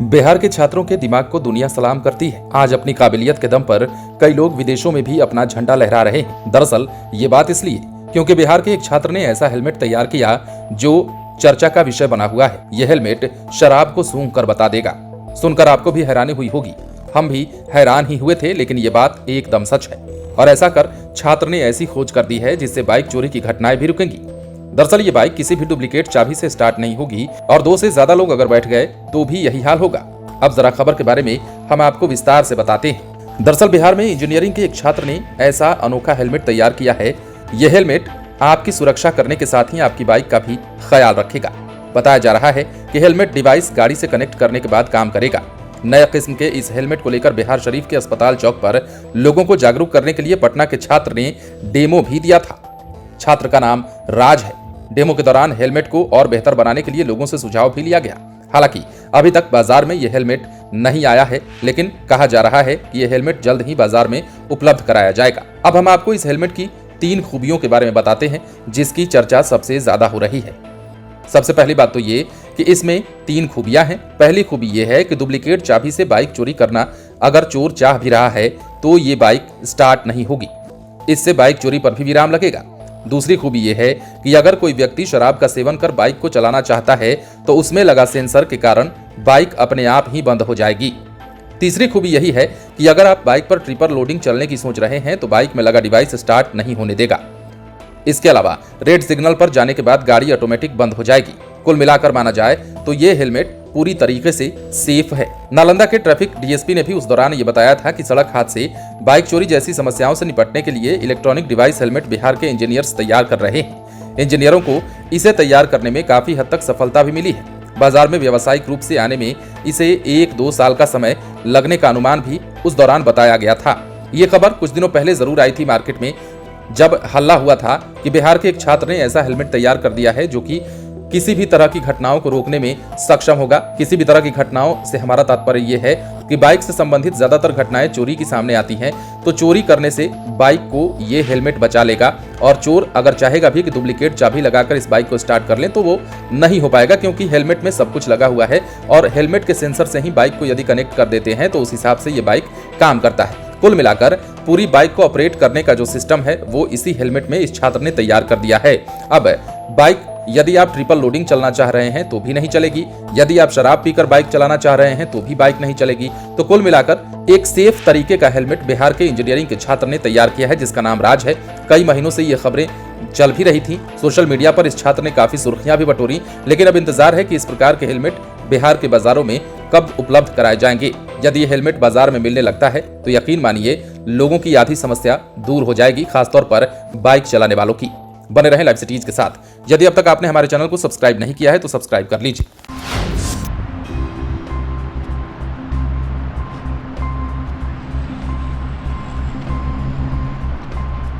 बिहार के छात्रों के दिमाग को दुनिया सलाम करती है। आज अपनी काबिलियत के दम पर कई लोग विदेशों में भी अपना झंडा लहरा रहे हैं। दरअसल ये बात इसलिए क्योंकि बिहार के एक छात्र ने ऐसा हेलमेट तैयार किया जो चर्चा का विषय बना हुआ है। यह हेलमेट शराब को सूंघ कर बता देगा। सुनकर आपको भी हैरानी हुई होगी, हम भी हैरान ही हुए थे, लेकिन ये बात एकदम सच है। और ऐसा कर छात्र ने ऐसी खोज कर दी है जिससे बाइक चोरी की घटनाएं भी रुकेंगी। दरअसल ये बाइक किसी भी डुप्लीकेट चाबी से स्टार्ट नहीं होगी और 2 से ज्यादा लोग अगर बैठ गए तो भी यही हाल होगा। अब जरा खबर के बारे में हम आपको विस्तार से बताते हैं। दरअसल बिहार में इंजीनियरिंग के एक छात्र ने ऐसा अनोखा हेलमेट तैयार किया है। यह हेलमेट आपकी सुरक्षा करने के साथ ही आपकी बाइक का भी ख्याल रखेगा। बताया जा रहा है कि हेलमेट डिवाइस गाड़ी से कनेक्ट करने के बाद काम करेगा। नए किस्म के इस हेलमेट को लेकर बिहार शरीफ के अस्पताल चौक पर लोगों को जागरूक करने के लिए पटना के छात्र ने डेमो भी दिया था। छात्र का नाम राज है। डेमो के दौरान हेलमेट को और बेहतर बनाने के लिए लोगों से सुझाव भी लिया गया। हालांकि अभी तक बाजार में यह हेलमेट नहीं आया है, लेकिन कहा जा रहा है कि यह हेलमेट जल्द ही बाजार में उपलब्ध कराया जाएगा। अब हम आपको इस हेलमेट की 3 खूबियों के बारे में बताते हैं जिसकी चर्चा सबसे ज्यादा हो रही है। सबसे पहली बात तो ये कि इसमें 3 खूबियां हैं। पहली खूबी यह है कि डुप्लीकेट चाबी से बाइक चोरी करना अगर चोर चाह भी रहा है तो ये बाइक स्टार्ट नहीं होगी। इससे बाइक चोरी पर भी विराम लगेगा। दूसरी खूबी यह है कि अगर कोई व्यक्ति शराब का सेवन कर बाइक को चलाना चाहता है तो उसमें लगा सेंसर के कारण बाइक अपने आप ही बंद हो जाएगी। तीसरी खूबी यही है कि अगर आप बाइक पर ट्रिपल लोडिंग चलने की सोच रहे हैं तो बाइक में लगा डिवाइस स्टार्ट नहीं होने देगा। इसके अलावा रेड सिग्नल पर जाने के बाद गाड़ी ऑटोमेटिक बंद हो जाएगी। कुल मिलाकर माना जाए तो ये हेलमेट पूरी तरीके से सेफ है। नालंदा के ट्रैफिक डीएसपी ने भी उस दौरान ये बताया था कि सड़क हादसे, बाइक चोरी जैसी समस्याओं से निपटने के लिए इलेक्ट्रॉनिक डिवाइस हेलमेट बिहार के इंजीनियर्स तैयार कर रहे हैं। इंजीनियरों को इसे तैयार करने में काफी हद तक सफलता भी मिली है। बाजार में व्यावसायिक रूप से आने में इसे 1-2 साल का समय लगने का अनुमान भी उस दौरान बताया गया था। ये खबर कुछ दिनों पहले जरूर आई थी मार्केट में, जब हल्ला हुआ था कि बिहार के एक छात्र ने ऐसा हेलमेट तैयार कर दिया है जो कि किसी भी तरह की घटनाओं को रोकने में सक्षम होगा। किसी भी तरह की घटनाओं से हमारा तात्पर्य यह है कि बाइक से संबंधित ज्यादातर घटनाएं चोरी की सामने आती हैं, तो चोरी करने से बाइक को ये हेलमेट बचा लेगा। और चोर अगर चाहेगा भी कि डुप्लीकेट चाबी लगाकर इस बाइक को स्टार्ट कर लें तो वो नहीं हो पाएगा, क्योंकि हेलमेट में सब कुछ लगा हुआ है और हेलमेट के सेंसर से ही बाइक को यदि कनेक्ट कर देते हैं तो उस हिसाब से ये बाइक काम करता है। कुल मिलाकर पूरी बाइक को ऑपरेट करने का जो सिस्टम है वो इसी हेलमेट में इस छात्र ने तैयार कर दिया है। अब बाइक यदि आप ट्रिपल लोडिंग चलना चाह रहे हैं तो भी नहीं चलेगी, यदि आप शराब पीकर बाइक चलाना चाह रहे हैं तो भी बाइक नहीं चलेगी। तो कुल मिलाकर एक सेफ तरीके का हेलमेट बिहार के इंजीनियरिंग के छात्र ने तैयार किया है जिसका नाम राज है। कई महीनों से ये खबरें चल भी रही थी। सोशल मीडिया पर इस छात्र ने काफी सुर्खियां भी बटोरी, लेकिन अब इंतजार है कि इस प्रकार के हेलमेट बिहार के बाजारों में कब उपलब्ध कराए जाएंगे। यदि ये हेलमेट बाजार में मिलने लगता है तो यकीन मानिए लोगों की आधी समस्या दूर हो जाएगी, खासतौर पर बाइक चलाने वालों की। बने रहें लाइव सिटीज के साथ। यदि अब तक आपने हमारे चैनल को सब्सक्राइब नहीं किया है तो सब्सक्राइब कर लीजिए।